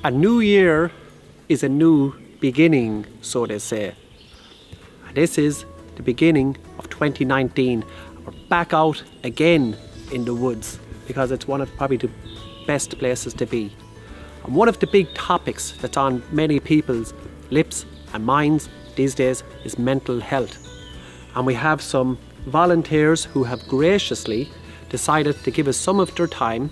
A new year is a new beginning, so they say. And this is the beginning of 2019. We're back out again in the woods because it's one of probably the best places to be. And one of the big topics that's on many people's lips and minds these days is mental health. And we have some volunteers who have graciously decided to give us some of their time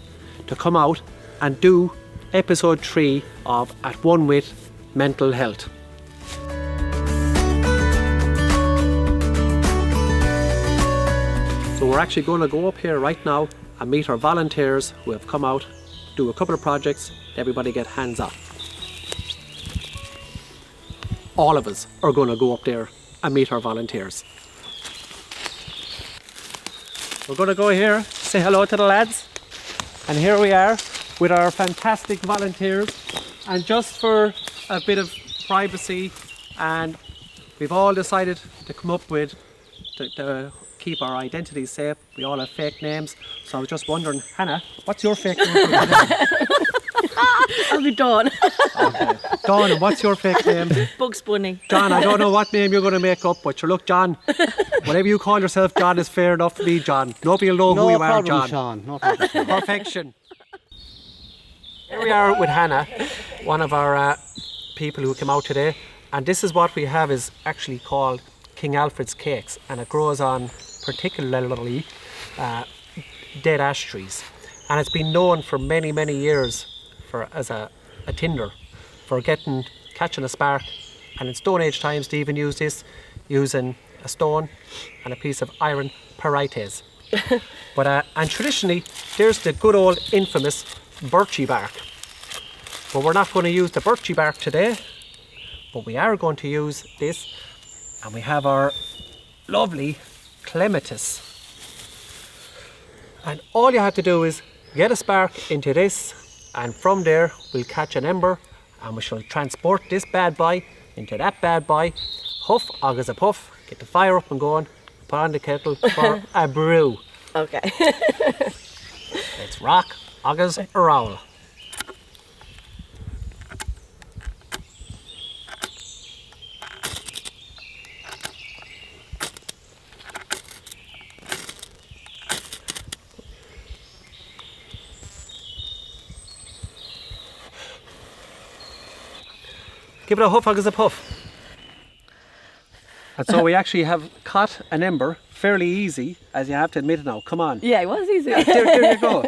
to come out and do episode 3 of At One With Mental Health. So we're actually going to go up here right now and meet our volunteers who have come out, do a couple of projects, everybody get hands up. All of us are going to go up there and meet our volunteers. We're going to go here, say hello to the lads. And here we are with our fantastic volunteers. And just for a bit of privacy, and we've all decided to come up with, to keep our identities safe. We all have fake names. So I was just wondering, Hannah, what's your fake name? I'll be Dawn. Okay. Dawn, and what's your fake name? Bugs Bunny. John, I don't know what name you're going to make up, but look, John, whatever you call yourself, John, is fair enough for me, John. Nobody will know who you are, John. Sean. No problem, Sean. Perfection. Here we are with Hannah, one of our people who came out today, and this is what we have is actually called King Alfred's cakes, and it grows on particularly dead ash trees, and it's been known for many years as a tinder for catching a spark, and in Stone Age times they even used this using a stone and a piece of iron pyrites. But and traditionally there's the good old infamous birchy bark, but we're not going to use the birchy bark today, but we are going to use this, and we have our lovely clematis, and all you have to do is get a spark into this, and from there we'll catch an ember and we shall transport this bad boy into that bad boy, huff agus a puff, get the fire up and going, put on the kettle for a brew. Okay. It's rock agus a roll. Give it a huff agus a puff. And so we actually have caught an ember fairly easy, as you have to admit it now. Come on. Yeah, it was easy. There you go.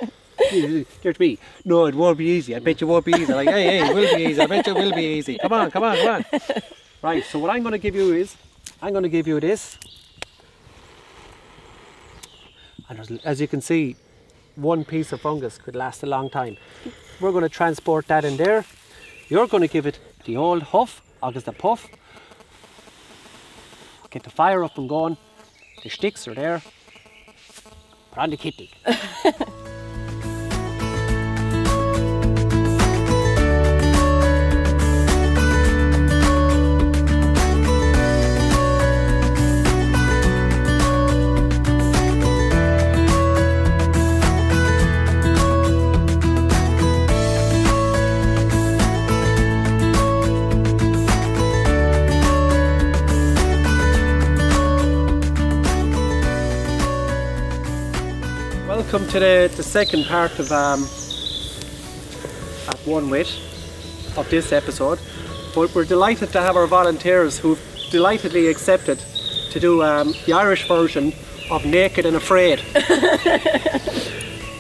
There to me. No, it won't be easy. I bet you won't be easy. Like, hey, it will be easy. I bet you will be easy. Come on. Right, so what I'm going to give you is, I'm going to give you this. And as you can see, one piece of fungus could last a long time. We're going to transport that in there. You're going to give it the old huff, agus the puff. Get the fire up and going. The sticks are there. Put on the kitty. Welcome to the second part of At One With of this episode. But we're delighted to have our volunteers who've delightedly accepted to do the Irish version of Naked and Afraid.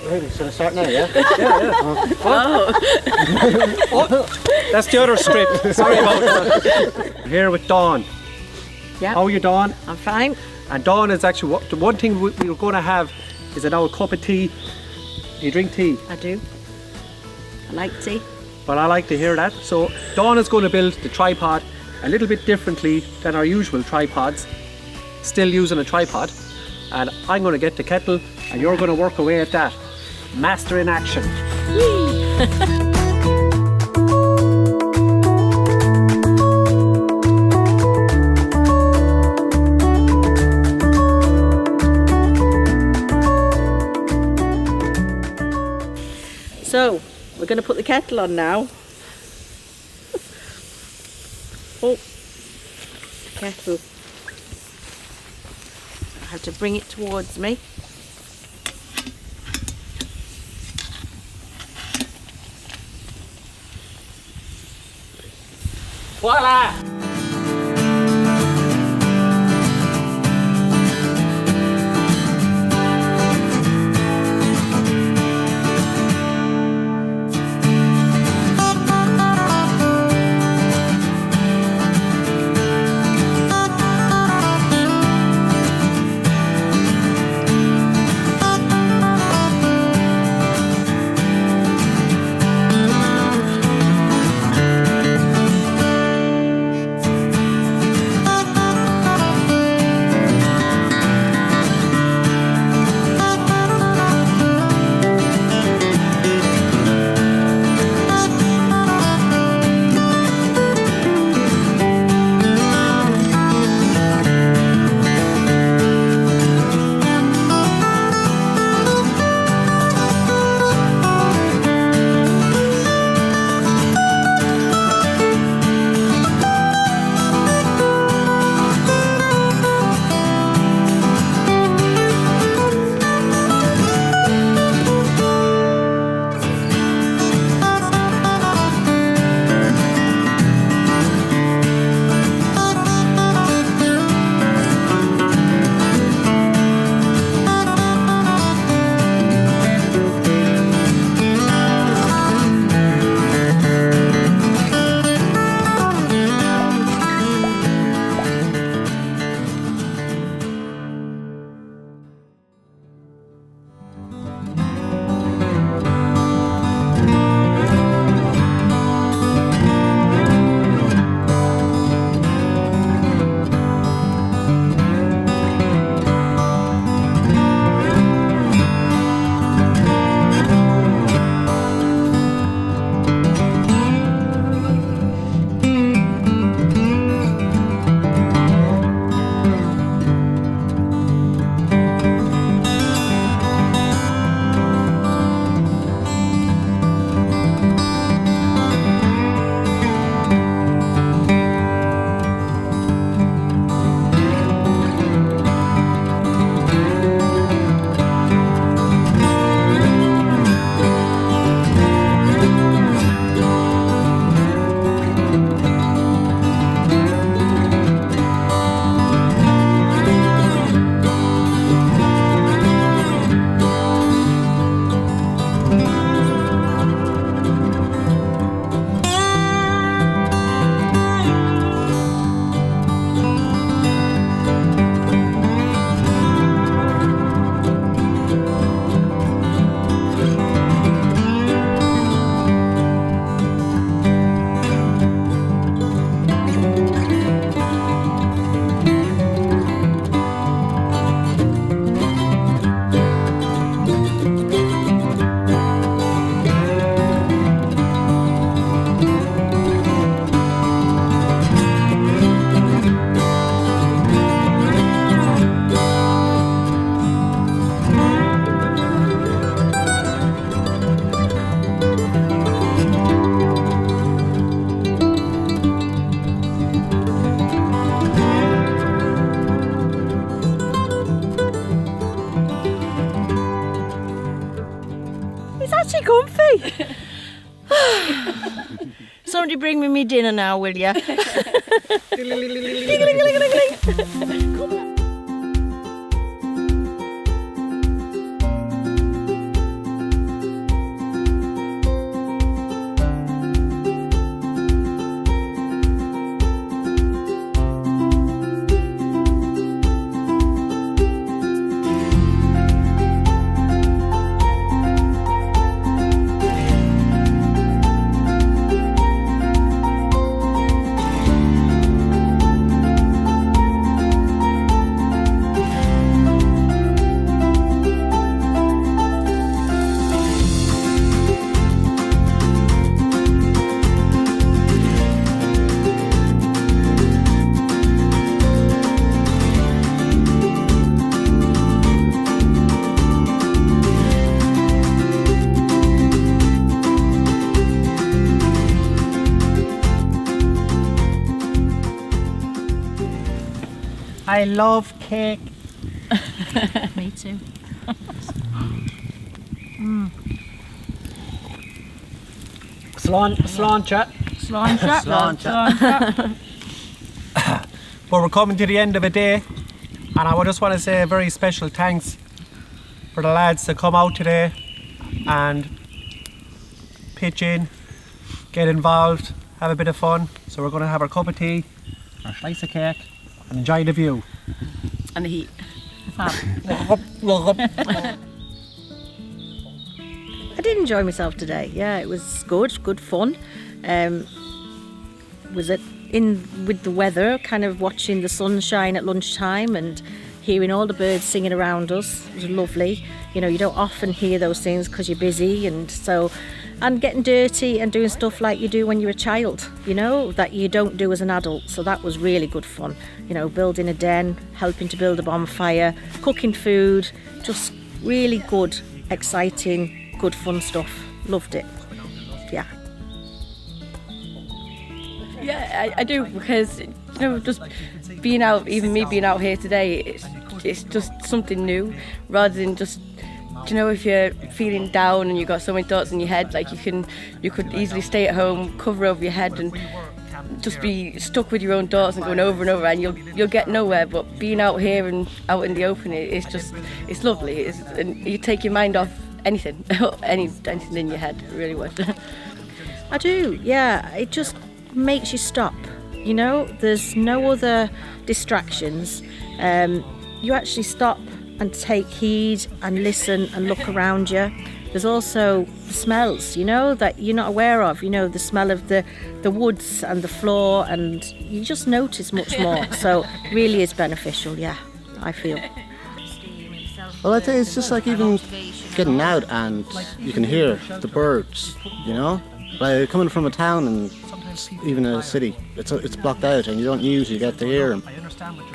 Ready, should I start now, yeah? Yeah. Oh, that's the other script. Sorry about that. I'm here with Dawn. Yeah. How are you, Dawn? I'm fine. And Dawn is actually the one thing we're going to have is now a cup of tea. Do you drink tea? I do. I like tea. Well, I like to hear that. So Dawn is going to build the tripod a little bit differently than our usual tripods. Still using a tripod. And I'm going to get the kettle and you're going to work away at that. Master in action. So, we're going to put the kettle on now. Oh, careful. I have to bring it towards me. Voila! comfy. Somebody bring me dinner now, will ya? I love cake. Me too. Sláinte. Sláinte. Well, we're coming to the end of a day, and I just want to say a very special thanks for the lads to come out today and pitch in, get involved, have a bit of fun. So we're going to have our cup of tea, our slice of cake, and enjoy the view. And the heat. I did enjoy myself today. Yeah, it was good fun. Was it in with the weather, kind of watching the sunshine at lunchtime and hearing all the birds singing around us. It was lovely. You know, you don't often hear those things because you're busy, and getting dirty and doing stuff like you do when you're a child, you know, that you don't do as an adult. So that was really good fun. You know, building a den, helping to build a bonfire, cooking food, just really good, exciting, good fun stuff. Loved it. Yeah. Yeah, I do, because, you know, just being out, even me being out here today, it's just something new, rather than just, you know, if you're feeling down and you've got so many thoughts in your head, like you could easily stay at home, cover over your head and just be stuck with your own thoughts and going over and over, and you'll get nowhere. But being out here and out in the open, it's lovely. And you take your mind off anything, anything in your head. It really would. I do, yeah. It just makes you stop. You know, there's no other distractions. You actually stop and take heed and listen and look around you. There's also the smells, you know, that you're not aware of. You know, the smell of the woods and the floor, and you just notice much more. So it really is beneficial, yeah, I feel. Well, I think it's just like even getting out and you can hear the birds, you know? Like coming from a town and even a city, it's blocked out and you don't usually get to hear them,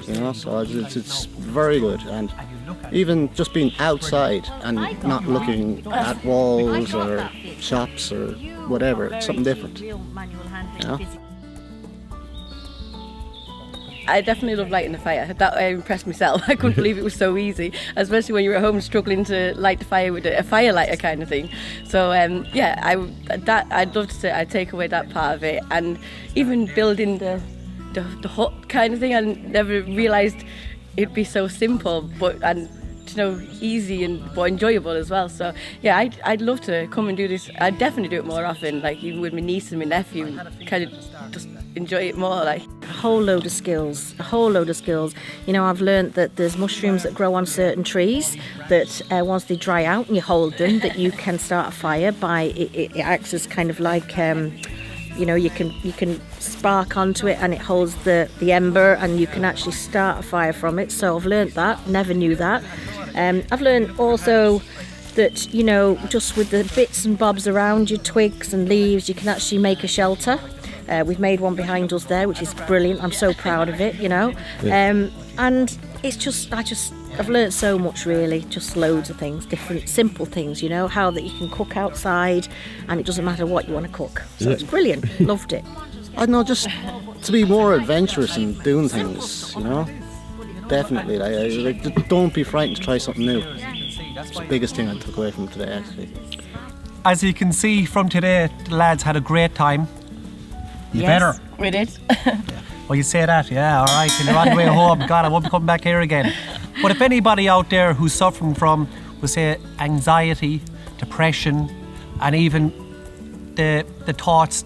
you know? So it's very good. And even just being outside and not looking at walls or shops or whatever, it's something different, you know? I definitely love lighting the fire. That impressed myself. I couldn't believe it was so easy, especially when you're at home struggling to light the fire with a fire lighter kind of thing. So yeah, I'd love to say I take away that part of it, and even building the hut kind of thing. I never realised it'd be so simple, and you know, easy but enjoyable as well. So yeah, I'd love to come and do this. I'd definitely do it more often, like even with my niece and my nephew, kind of just enjoy it more. Like A whole load of skills. You know, I've learnt that there's mushrooms that grow on certain trees that once they dry out and you hold them, that you can start a fire by, it acts as kind of like, you know, you can spark onto it and it holds the ember and you can actually start a fire from it. So I've learnt that, never knew that. I've learnt also that, you know, just with the bits and bobs around you, twigs and leaves, you can actually make a shelter. We've made one behind us there, which is brilliant. I'm so proud of it, you know. Yeah. And it's just, I've learnt so much really, just loads of things, different simple things, you know, how that you can cook outside and it doesn't matter what you want to cook. So It's brilliant, loved it. I don't know, just to be more adventurous and doing things, you know. Definitely, like, don't be frightened to try something new. It's the biggest thing I took away from today, actually. As you can see from today, the lads had a great time. You better. We did. Well, you say that, yeah, all right. Till you're on the way home. God, I won't be coming back here again. But if anybody out there who's suffering from, we'll say, anxiety, depression, and even the thoughts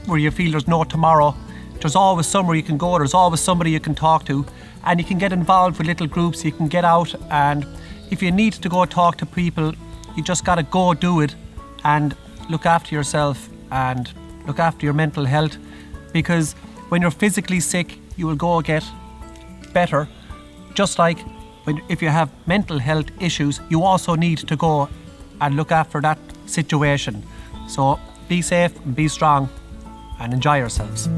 where you feel there's no tomorrow, there's always somewhere you can go. There's always somebody you can talk to, and you can get involved with little groups. You can get out, and if you need to go talk to people, you just got to go do it and look after yourself and look after your mental health, because when you're physically sick, you will go get better. Just like if you have mental health issues, you also need to go and look after that situation. So be safe and be strong and enjoy yourselves.